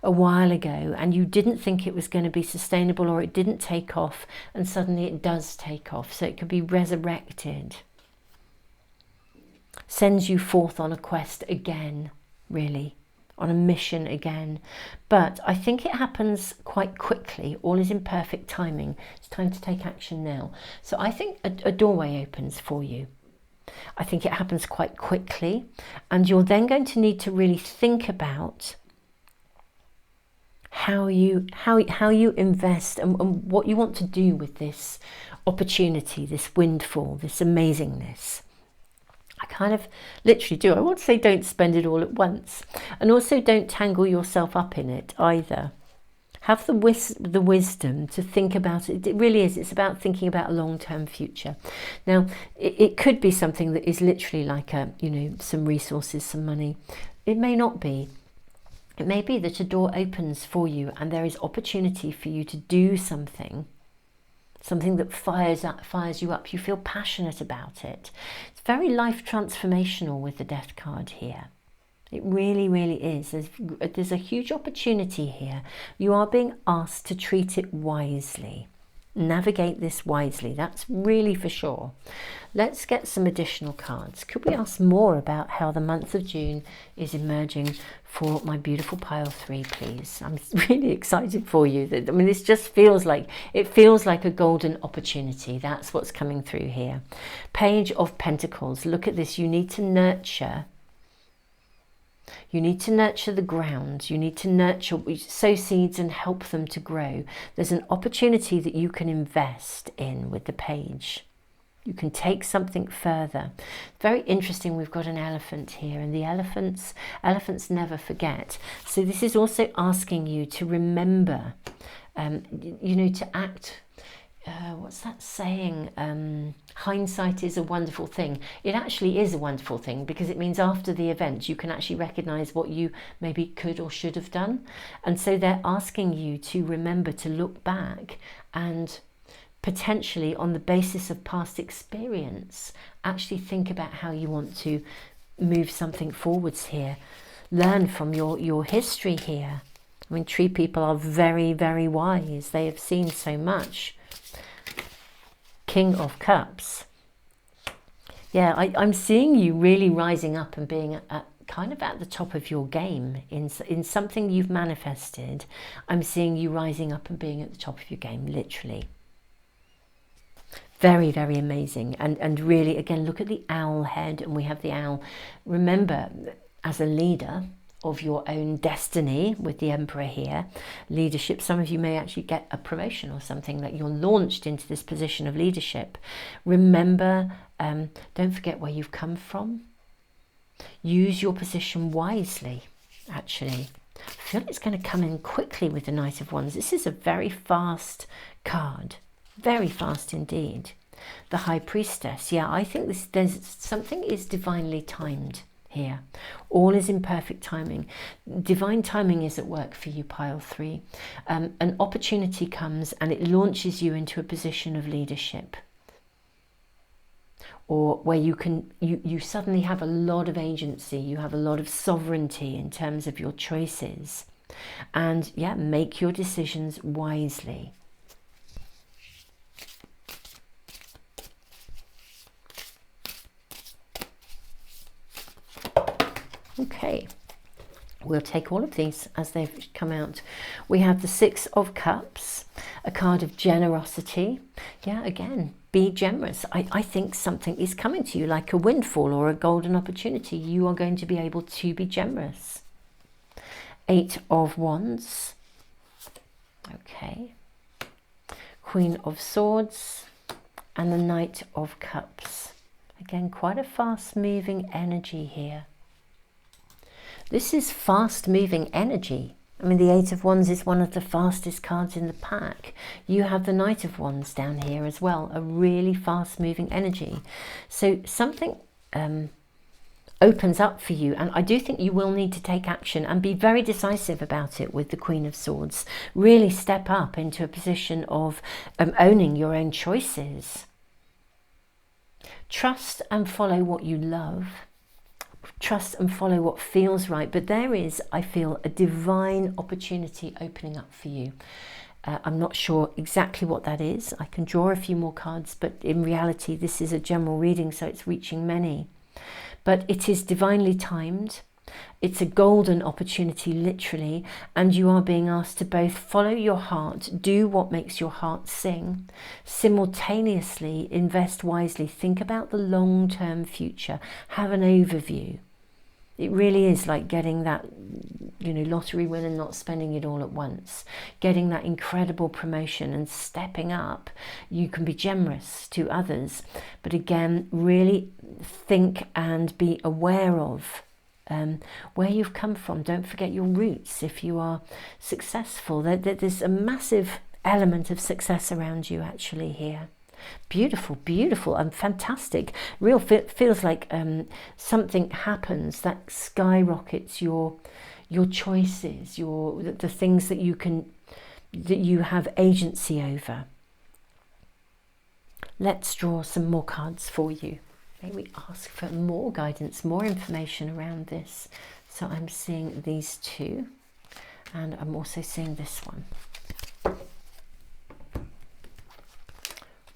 a while ago and you didn't think it was going to be sustainable, or it didn't take off, and suddenly it does take off. So it could be resurrected. Sends you forth on a quest again, really, on a mission again. But I think it happens quite quickly. All is in perfect timing. It's time to take action now. So I think a doorway opens for you. I think it happens quite quickly, and you're then going to need to really think about how you invest and what you want to do with this opportunity, this windfall, this amazingness. I kind of literally do. I want to say don't spend it all at once. And also don't tangle yourself up in it either. Have the wisdom to think about it. It really is. It's about thinking about a long-term future. Now, it could be something that is literally like some resources, some money. It may not be. It may be that a door opens for you and there is opportunity for you to do something that fires you up. You feel passionate about it. It's very life transformational with the Death card here. It really, really is. There's a huge opportunity here. You are being asked to treat it wisely. Navigate this wisely. That's really for sure. Let's get some additional cards. Could we ask more about how the month of June is emerging for my beautiful pile 3, please? I'm really excited for you. I mean, this just feels like a golden opportunity. That's what's coming through here. Page of Pentacles. Look at this. You need to nurture. You need to nurture the ground. You need to sow seeds and help them to grow. There's an opportunity that you can invest in with the page. You can take something further. Very interesting. We've got an elephant here, and the elephants never forget. So this is also asking you to remember, to act. What's that saying? Hindsight is a wonderful thing. It actually is a wonderful thing, because it means after the event you can actually recognize what you maybe could or should have done. And so they're asking you to remember to look back and potentially, on the basis of past experience, actually think about how you want to move something forwards here. Learn from your history here. I mean, tree people are very, very wise. They have seen so much. King of Cups. Yeah, I'm seeing you really rising up and being kind of at the top of your game in something you've manifested. I'm seeing you rising up and being at the top of your game, literally. Very, very amazing. And really, again, look at the owl head, and we have the owl. Remember, as a leader of your own destiny, with the Emperor here, leadership, some of you may actually get a promotion or something, that you're launched into this position of leadership. Remember, don't forget where you've come from. Use your position wisely, actually. I feel it's going to come in quickly with the Knight of Wands. This is a very fast card. Very fast indeed. The High Priestess. Yeah, I think there's something is divinely timed here. All is in perfect timing. Divine timing is at work for you, pile 3. An opportunity comes and it launches you into a position of leadership, or where you suddenly have a lot of agency. You have a lot of sovereignty in terms of your choices, and yeah, make your decisions wisely. Okay, we'll take all of these as they've come out. We have the 6 of Cups, a card of generosity. Yeah, again, be generous. I think something is coming to you like a windfall or a golden opportunity. You are going to be able to be generous. 8 of Wands. Okay. Queen of Swords and the Knight of Cups. Again, quite a fast-moving energy here. This is fast-moving energy. I mean, the 8 of Wands is one of the fastest cards in the pack. You have the Knight of Wands down here as well, a really fast-moving energy. So something opens up for you, and I do think you will need to take action and be very decisive about it with the Queen of Swords. Really step up into a position of owning your own choices. Trust and follow what you love. Trust and follow what feels right. But there is, I feel, a divine opportunity opening up for you. I'm not sure exactly what that is. I can draw a few more cards, but in reality, this is a general reading, so it's reaching many. But it is divinely timed. It's a golden opportunity, literally, and you are being asked to both follow your heart, do what makes your heart sing, simultaneously invest wisely, think about the long-term future, have an overview. It really is like getting that, you know, lottery win and not spending it all at once. Getting that incredible promotion and stepping up. You can be generous to others, but again, really think and be aware of where you've come from. Don't forget your roots if you are successful. There's a massive element of success around you actually here. Beautiful, beautiful, and fantastic. Real feels like something happens that skyrockets your choices, the things that you have agency over. Let's draw some more cards for you. May we ask for more guidance, more information around this. So I'm seeing these two, and I'm also seeing this one.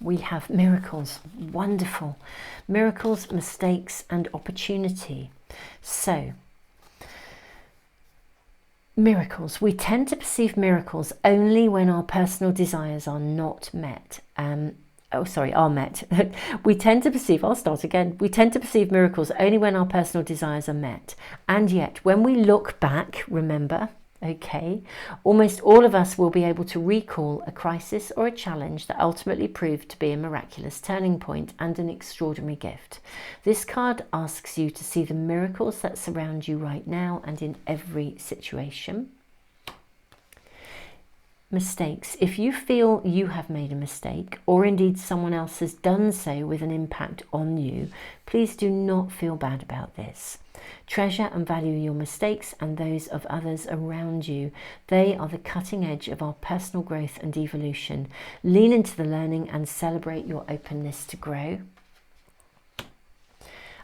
We have miracles, wonderful. Miracles, mistakes, and opportunity. So, miracles. We tend to perceive miracles only when our personal desires are not met. Are met. We tend to perceive, I'll start again. We tend to perceive miracles only when our personal desires are met. And yet, when we look back, remember, okay, almost all of us will be able to recall a crisis or a challenge that ultimately proved to be a miraculous turning point and an extraordinary gift. This card asks you to see the miracles that surround you right now and in every situation. Mistakes. If you feel you have made a mistake, or indeed someone else has done so with an impact on you, please do not feel bad about this. Treasure and value your mistakes and those of others around you. They are the cutting edge of our personal growth and evolution. Lean into the learning and celebrate your openness to grow.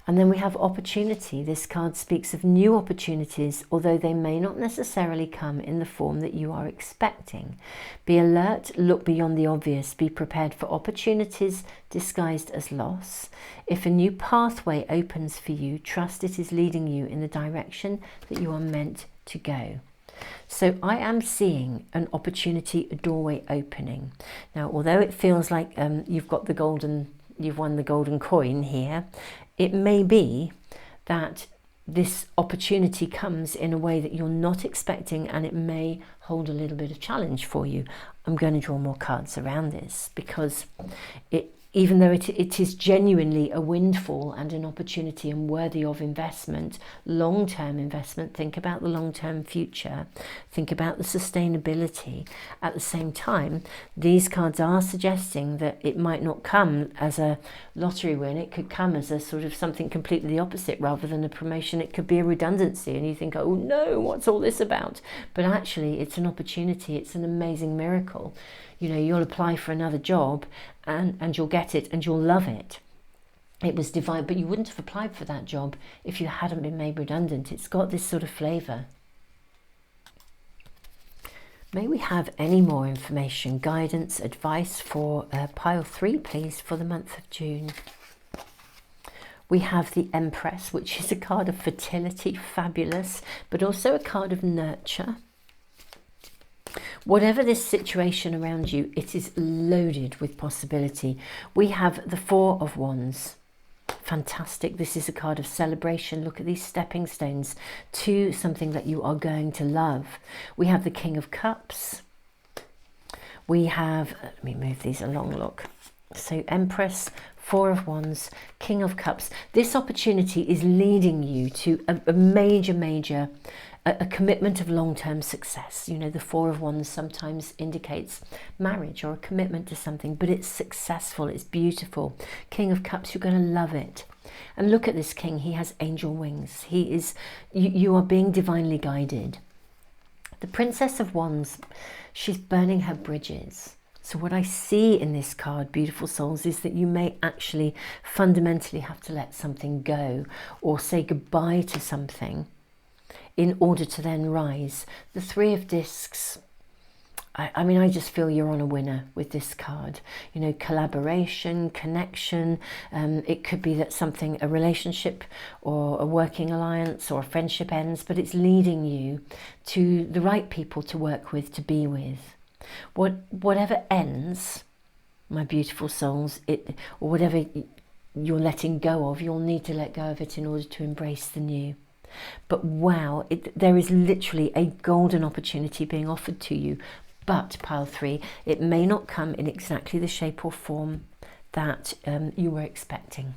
And then we have opportunity. This card speaks of new opportunities, although they may not necessarily come in the form that you are expecting. Be alert, look beyond the obvious, be prepared for opportunities disguised as loss. If a new pathway opens for you, trust it is leading you in the direction that you are meant to go. So I am seeing an opportunity, a doorway opening. Now, although it feels like you've won the golden coin here, it may be that this opportunity comes in a way that you're not expecting, and it may hold a little bit of challenge for you. I'm going to draw more cards around this because even though it is genuinely a windfall and an opportunity and worthy of investment, long-term investment, think about the long-term future, think about the sustainability. At the same time, these cards are suggesting that it might not come as a lottery win. It could come as a sort of something completely the opposite. Rather than a promotion, it could be a redundancy, and you think, oh no, what's all this about? But actually, it's an opportunity. It's an amazing miracle. You know, you'll apply for another job and you'll get it and you'll love it. It was divine, but you wouldn't have applied for that job if you hadn't been made redundant. It's got this sort of flavour. May we have any more information, guidance, advice for pile 3, please, for the month of June? We have the Empress, which is a card of fertility, fabulous, but also a card of nurture. Whatever this situation around you, it is loaded with possibility. We have the Four of Wands. Fantastic. This is a card of celebration. Look at these stepping stones to something that you are going to love. We have the King of Cups. We have, let me move these along, look. So Empress, Four of Wands, King of Cups. This opportunity is leading you to a major a commitment of long-term success. You know, the Four of Wands sometimes indicates marriage or a commitment to something, but it's successful, it's beautiful. King of Cups, you're going to love it. And look at this king, he has angel wings. He is, you are being divinely guided. The Princess of Wands, she's burning her bridges. So what I see in this card, beautiful souls, is that you may actually fundamentally have to let something go or say goodbye to something in order to then rise. The Three of Discs, I mean, I just feel you're on a winner with this card. You know, collaboration, connection. It could be that a relationship or a working alliance or a friendship ends, but it's leading you to the right people to work with, to be with. Whatever ends, my beautiful souls, or whatever you're letting go of, you'll need to let go of it in order to embrace the new. But wow, there is literally a golden opportunity being offered to you. But pile 3, it may not come in exactly the shape or form that you were expecting.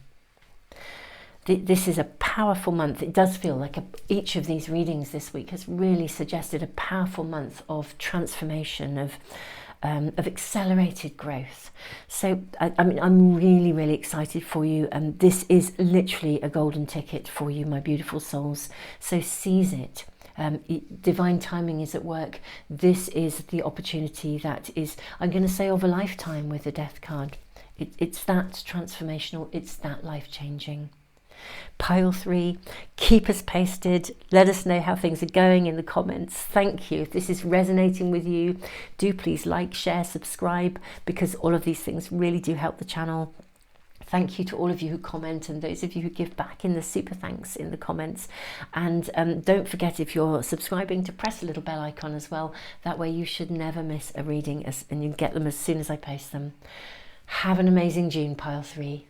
This is a powerful month. It does feel like each of these readings this week has really suggested a powerful month of transformation, of accelerated growth. So I mean, I'm really, really excited for you, and this is literally a golden ticket for you, my beautiful souls. So seize it. Divine timing is at work. This is the opportunity that is, I'm going to say, of a lifetime with the Death card. It's that transformational, it's that life-changing. Pile 3, keep us posted. Let us know how things are going in the comments. Thank you. If this is resonating with you, do please like, share, subscribe, because all of these things really do help the channel. Thank you to all of you who comment, and those of you who give back in the super thanks in the comments. And don't forget, if you're subscribing, to press the little bell icon as well. That way you should never miss a reading, and you get them as soon as I post them. Have an amazing June, Pile 3.